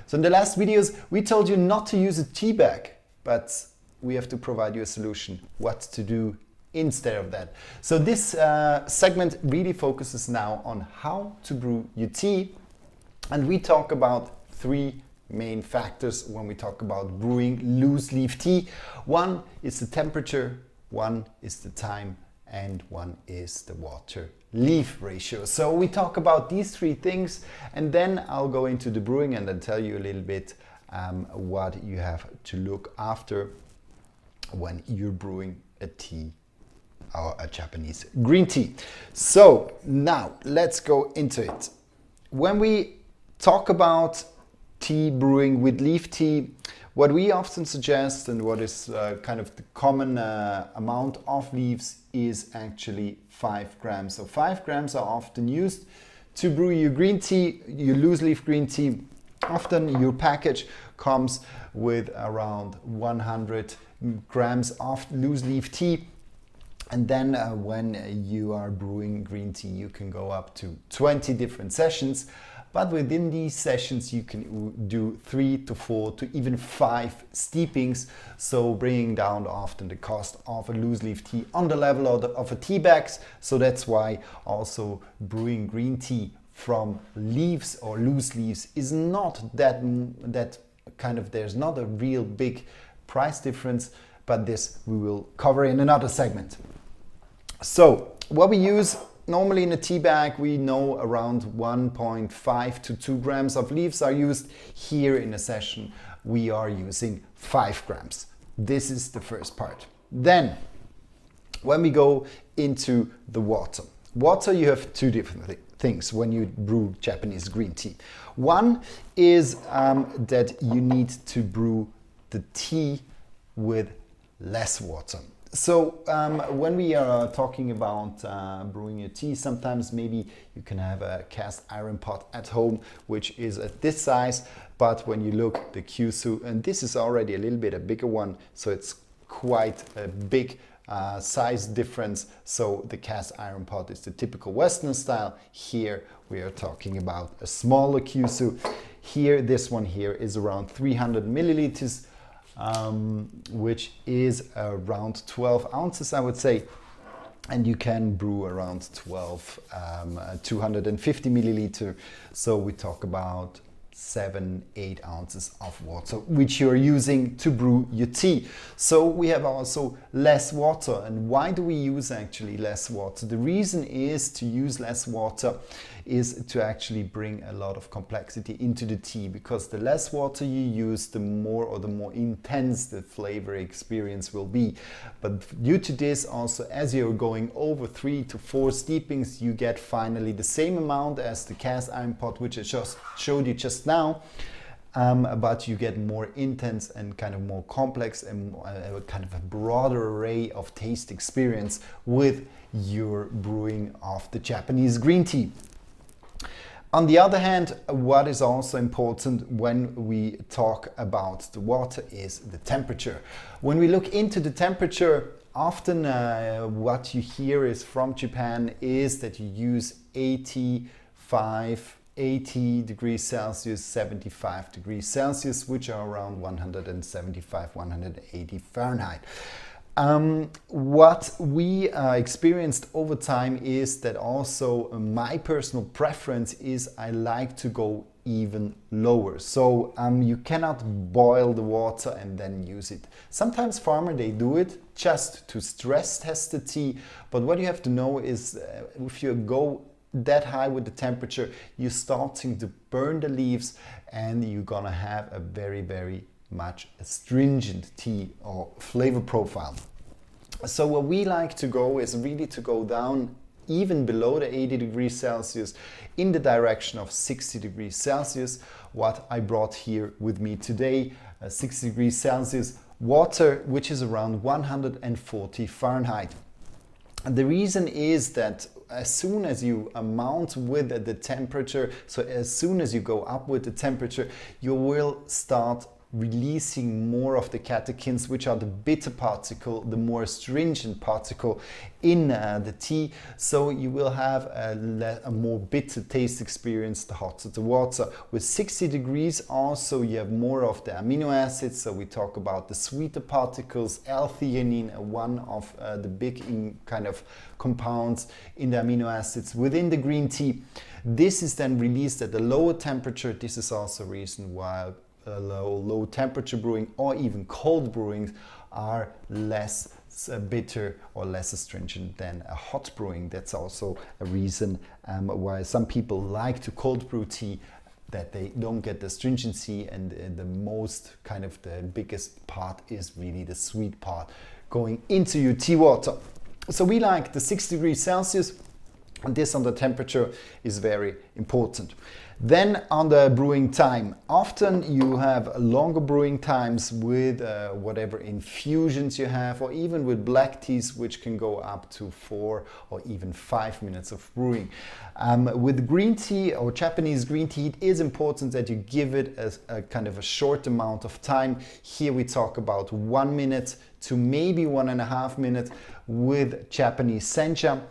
So in the last videos, we told you not to use a tea bag, but we have to provide you a solution, what to do instead of that. So this segment really focuses now on how to brew your tea. And we talk about three main factors when we talk about brewing loose leaf tea. One is the temperature, one is the time, and one is the water leaf ratio. So we talk about these three things, and then I'll go into the brewing and then tell you a little bit what you have to look after when you're brewing a tea or a Japanese green tea. So now let's go into it. When we talk about tea brewing with leaf tea, what we often suggest and what is kind of the common amount of leaves is actually 5 grams. So 5 grams are often used to brew your green tea, your loose leaf green tea. Often your package comes with around 100 grams of loose leaf tea. And then when you are brewing green tea, you can go up to 20 different sessions. But within these sessions, you can do 3 to 4 to even 5 steepings. So bringing down often the cost of a loose leaf tea on the level of a tea bags. So that's why also brewing green tea from leaves or loose leaves is not that kind of, there's not a real big price difference, but this we will cover in another segment. So what we use normally in a tea bag, we know around 1.5 to 2 grams of leaves are used. Here in a session, we are using 5 grams. This is the first part. Then, when we go into the water. Water, you have two different things when you brew Japanese green tea. One is that you need to brew the tea with less water. So when we are talking about brewing your tea, sometimes maybe you can have a cast iron pot at home, which is at this size. But when you look the Kyusu, and this is already a little bit a bigger one, so it's quite a big size difference. So the cast iron pot is the typical Western style. Here we are talking about a smaller Kyusu. Here, this one here is around 300 milliliters. Which is around 12 ounces, I would say, and you can brew around 250 milliliter. So we talk about 7-8 ounces of water, which you're using to brew your tea. So we have also less water. And why do we use actually less water? The reason is to use less water is to actually bring a lot of complexity into the tea, because the less water you use, the more intense the flavor experience will be. But due to this, also as you're going over 3 to 4 steepings, you get finally the same amount as the cast iron pot, which I just showed you just now. But you get more intense and kind of more complex and kind of a broader array of taste experience with your brewing of the Japanese green tea. On the other hand, what is also important when we talk about the water is the temperature. When we look into the temperature, often what you hear is from Japan is that you use 80 degrees Celsius, 75 degrees Celsius, which are around 175, 180 Fahrenheit. What we experienced over time is that also my personal preference is I like to go even lower. So you cannot boil the water and then use it. Sometimes farmers, they do it just to stress test the tea. But what you have to know is if you go that high with the temperature, you're starting to burn the leaves and you're gonna have a very, very much astringent tea or flavor profile. So what we like to go is really to go down even below the 80 degrees Celsius in the direction of 60 degrees Celsius. What I brought here with me today, 60 degrees Celsius water, which is around 140 Fahrenheit. And the reason is that as soon as you mount with the temperature, so as soon as you go up with the temperature, you will start releasing more of the catechins, which are the bitter particle, the more astringent particle in the tea. So you will have a more bitter taste experience the hotter the water. With 60 degrees also you have more of the amino acids. So we talk about the sweeter particles, L-theanine, one of the big kind of compounds in the amino acids within the green tea. This is then released at a lower temperature. This is also a reason why low temperature brewing or even cold brewing are less bitter or less astringent than a hot brewing. That's also a reason why some people like to cold brew tea, that they don't get the astringency, and the most kind of the biggest part is really the sweet part going into your tea water. So we like the 6 degrees Celsius, and this on the temperature is very important. Then on the brewing time, often you have longer brewing times with whatever infusions you have, or even with black teas, which can go up to 4 or even 5 minutes of brewing. With green tea or Japanese green tea, it is important that you give it a kind of a short amount of time. Here we talk about 1 minute to maybe 1.5 minutes with Japanese sencha.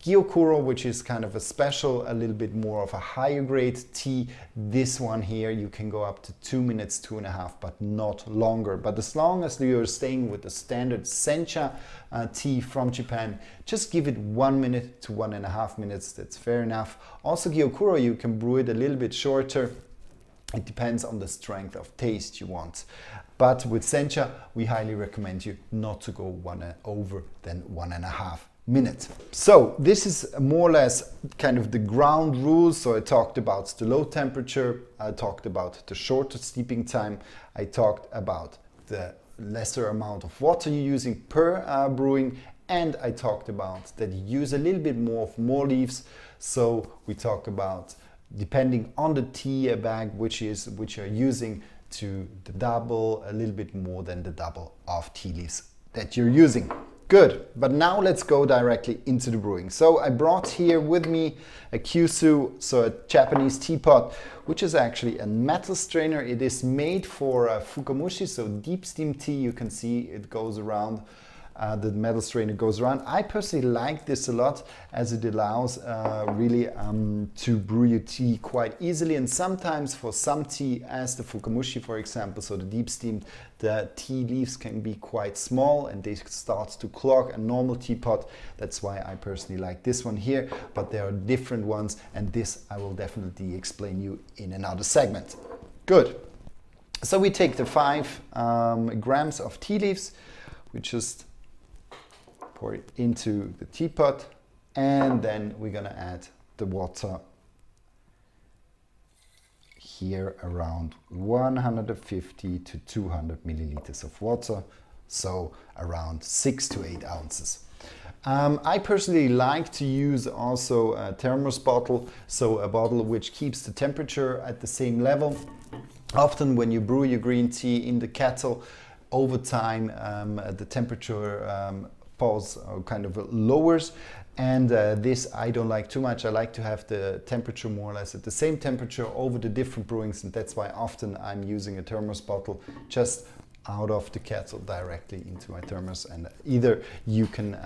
Gyokuro, which is kind of a special, a little bit more of a higher grade tea. This one here, you can go up to 2 minutes, 2.5, but not longer. But as long as you're staying with the standard sencha tea from Japan, just give it 1 minute to 1.5 minutes. That's fair enough. Also, Gyokuro, you can brew it a little bit shorter. It depends on the strength of taste you want. But with sencha, we highly recommend you not to go over than 1.5 minutes. So this is more or less kind of the ground rules. So I talked about the low temperature, I talked about the shorter steeping time, I talked about the lesser amount of water you're using per brewing, and I talked about that you use a little bit more leaves. So we talk about, depending on the tea bag which you're using, to the double, a little bit more than the double of tea leaves that you're using. Good, but now let's go directly into the brewing. So I brought here with me a kyusu, so a Japanese teapot, which is actually a metal strainer. It is made for fukamushi, so deep steam tea. You can see it goes around, the metal strainer goes around. I personally like this a lot, as it allows really to brew your tea quite easily, and sometimes for some tea, as the fukamushi for example, so the deep steamed, the tea leaves can be quite small and they start to clog a normal teapot. That's why I personally like this one here, but there are different ones, and this I will definitely explain you in another segment. Good. So we take the 5 grams of tea leaves, we just pour it into the teapot, and then we're gonna add the water here, around 150 to 200 milliliters of water, so around 6 to 8 ounces. I personally like to use also a thermos bottle, so a bottle which keeps the temperature at the same level. Often when you brew your green tea in the kettle, over time the temperature falls or kind of lowers, and this I don't like too much. I like to have the temperature more or less at the same temperature over the different brewings, and that's why often I'm using a thermos bottle just out of the kettle directly into my thermos. And either you can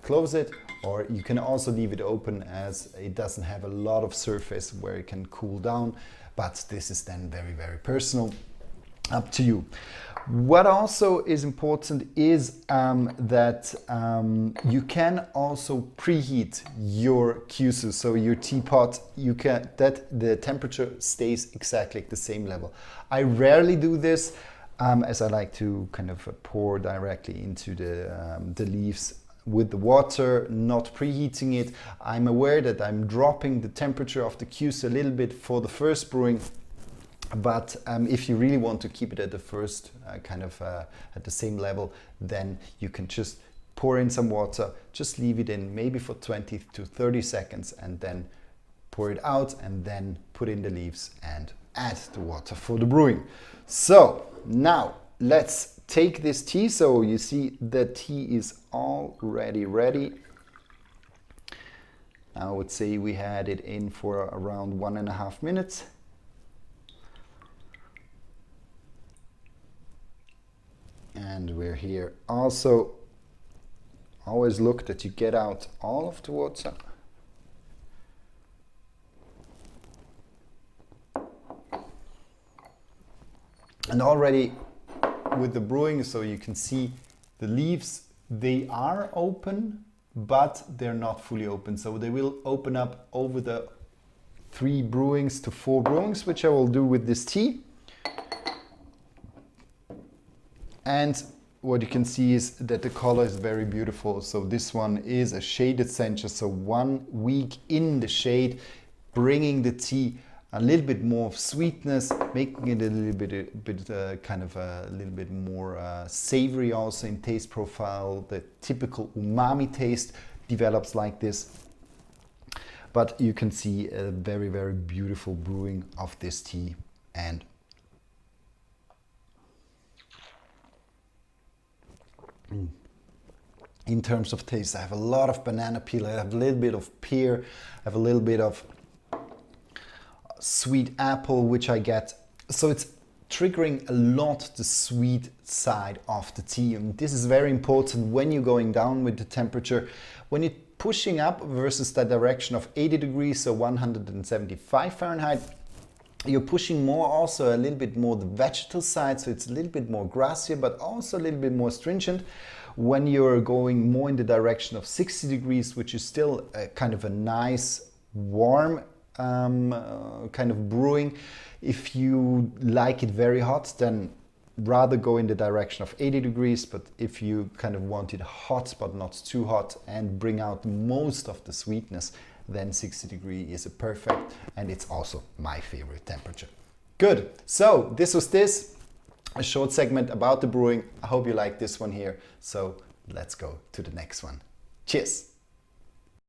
close it, or you can also leave it open, as it doesn't have a lot of surface where it can cool down, but this is then very, very personal, up to you. What also is important is that you can also preheat your kyusu, so your teapot, that the temperature stays exactly at the same level. I rarely do this, as I like to kind of pour directly into the leaves with the water, not preheating it. I'm aware that I'm dropping the temperature of the kyusu a little bit for the first brewing. But if you really want to keep it at the first at the same level, then you can just pour in some water, just leave it in maybe for 20 to 30 seconds, and then pour it out, and then put in the leaves and add the water for the brewing. So now let's take this tea. So you see the tea is already ready. I would say we had it in for around 1.5 minutes. And we're here. Also, always look that you get out all of the water. And already with the brewing, so you can see the leaves, they are open, but they're not fully open. So they will open up over the 3 brewings to 4 brewings, which I will do with this tea. And what you can see is that the color is very beautiful. So this one is a shaded sencha, so 1 week in the shade, bringing the tea a little bit more of sweetness, making it a little bit kind of a little bit more savory also in taste profile. The typical umami taste develops like this. But you can see a very, very beautiful brewing of this tea. And in terms of taste, I have a lot of banana peel, I have a little bit of pear, I have a little bit of sweet apple, which I get. So it's triggering a lot the sweet side of the tea. And this is very important when you're going down with the temperature. When you're pushing up versus the direction of 80 degrees, so 175 Fahrenheit, you're pushing more also a little bit more the vegetal side, so it's a little bit more grassier, but also a little bit more stringent. When you're going more in the direction of 60 degrees, which is still a kind of a nice warm kind of brewing. If you like it very hot, then rather go in the direction of 80 degrees. But if you kind of want it hot but not too hot and bring out most of the sweetness, then 60 degrees is a perfect, and it's also my favorite temperature. Good. So this was a short segment about the brewing. I hope you like this one here. So let's go to the next one. Cheers.